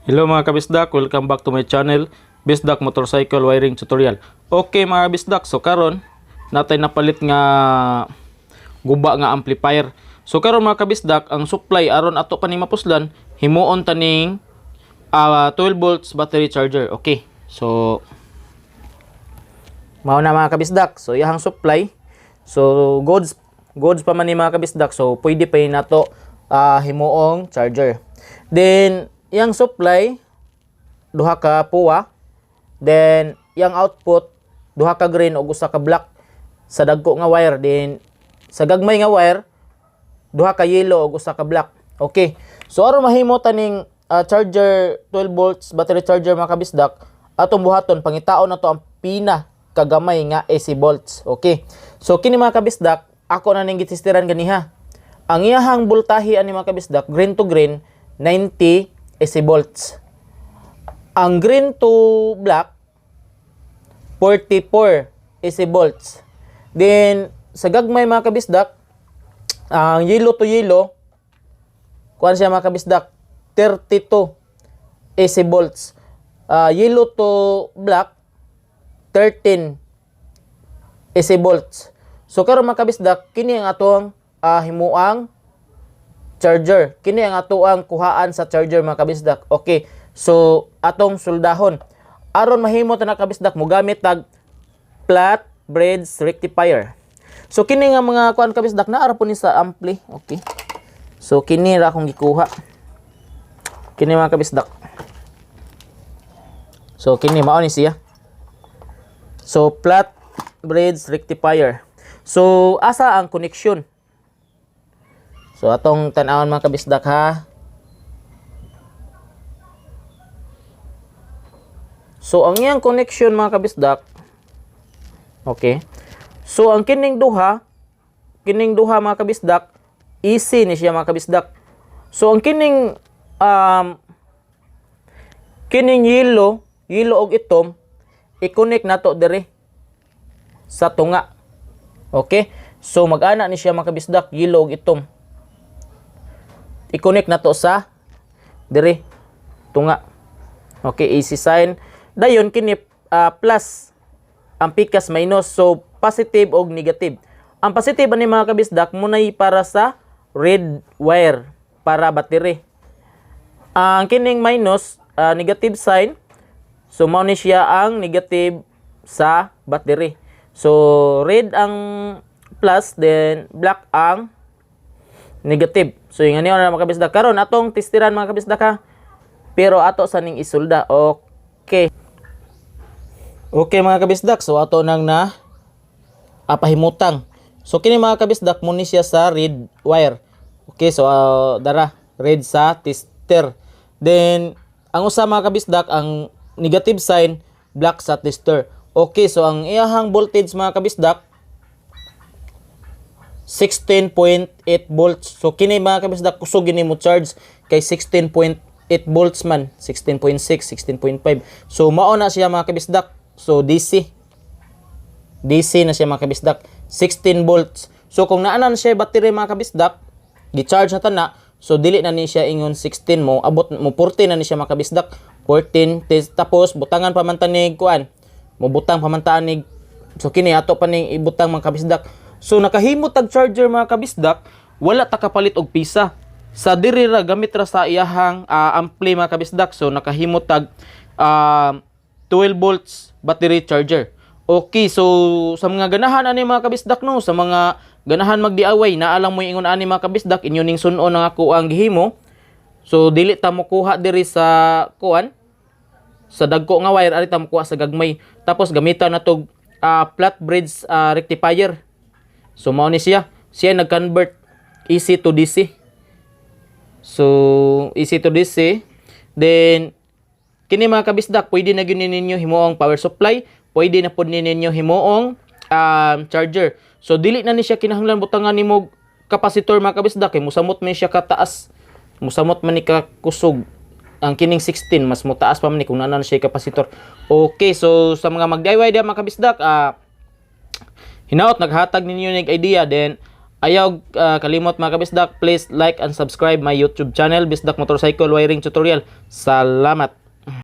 Hello mga kabisdak, welcome back to my channel, Bisdak Motorcycle Wiring Tutorial. Okay mga kabisdak, so karon natay napalit nga guba nga amplifier. So karon mga kabisdak, ang supply aron ato pa ni mapuslan, himuon taning 12 volts battery charger. Okay, so mao na mga kabisdak, so iyang supply. So goods pa man ni mga kabisdak, so pwede pa yun nato himuong charger. Then yang supply duha ka puwa, then yang output duha ka green ug usa ka black sa dagko nga wire, then sa gagmay nga wire duha ka yellow ug usa ka black. Okay, so aron mahimo taning charger 12 volts battery charger mga kabisdak, atong buhaton pangitaon nato ang pina kagamay nga AC volts. Okay, so kini mga kabisdak ako na ning gitestiran ganiha. Ang iyahang voltahe ani mga kabisdak, green to green 90 AC volts. Ang green to black 44 AC volts. Then sa gagmay mga kabisdak, ang yellow to yellow kuan siya mga kabisdak 32 AC volts. Yellow to black 13 AC volts. So karon mga kabisdak, kini ang atong himuang charger. Kini ang atoang kuhaan sa charger mga kabisdak. Okay, so atong soldahon aron mahimo ta na kabisdak mo gamit tag flat bridge rectifier. So kini nga mga kuan kabisdak naa ra po ni sa ampli. Okay, so kini ra akong gikuha. Kini mga kabisdak, so kini mao ni siya. So flat bridge rectifier. So asa ang connection? So atong tan-awon mga kabisdak ha. So ang iyang connection mga kabisdak, okay, so ang kining duha mga kabisdak, easy ni siya mga kabisdak. So ang kining yellow og itom i-connect nato dire sa tunga. Okay, so mag-ana ni siya mga kabisdak, yellow og itom i-connect nato sa dire tunga. Okay, AC sign. Dayon kini plus, ang pikas minus, so positive og negative. Ang positive ani mga kabisdak munay para sa red wire para battery. Ang kining minus, negative sign, so mao ni siya ang negative sa battery. So red ang plus, then black ang negative. So yung ano na mga kabisdak, karon atong testiran mga kabisdak ha, pero ato sa ning isulda. Okay, okay mga kabisdak, so ato nang na apahimutang. So kini mga kabisdak mo ni siya sa red wire. Okay, so dara red sa tester, then ang usa mga kabisdak ang negative sign, black sa tester. Okay, so ang iyahang voltage mga kabisdak 16.8 volts. So kini mga kabisdak kusog gini mo charge kay 16.8 volts man, 16.6, 16.5. So mao na siya mga kabisdak. So DC na siya mga kabisdak, 16 volts. So kung naa na siya battery mga kabisdak, gi-charge na tana, so dili na ni siya ingon 16 mo, abot mo 14 na ni siya mga kabisdak. 14 tapos butangan pa man tanig kuan. Mo butang pa man tanig. So kini ato pa ning ibutang mga kabisdak. So nakahimo tag charger mga kabisdak, wala ta kapalit og pisa. Sa diri ra gamit ra sa iyahang ampli mga kabisdak. So nakahimo tag 12 volts battery charger. Okay, so sa mga ganahan ani mga kabisdak no, sa mga ganahan mag-DIY, naalang mo ingon ani mga kabisdak, inyo ning sun-on nga ako ang gihimo. So dili ta mo kuha diri sa kuan, sa dagko nga wire, ari ta mo kuha sa gagmay. Tapos gamitan na tog flat bridge rectifier. So mao ni siya nag-convert AC to DC. So AC to DC. Then kini mga kabisdak, pwede na gyud ninyo himuong power supply, pwede na pud ninyo himuong charger. So dili na ni siya kinahanglan butangan nimo kapasitor mga kabisdak, kay musamot man siya kataas, musamot man ni ka kusog. Ang kining 16 mas mutaas pa man ni kung naa na siya kapasitor. Okay, so sa mga mag-DIY dia mga kabisdak, hinaot naghatag ninyo ning idea, then Ayaw kalimot mga kabisdak, please like and subscribe my YouTube channel, Bisdak Motorcycle Wiring Tutorial. Salamat!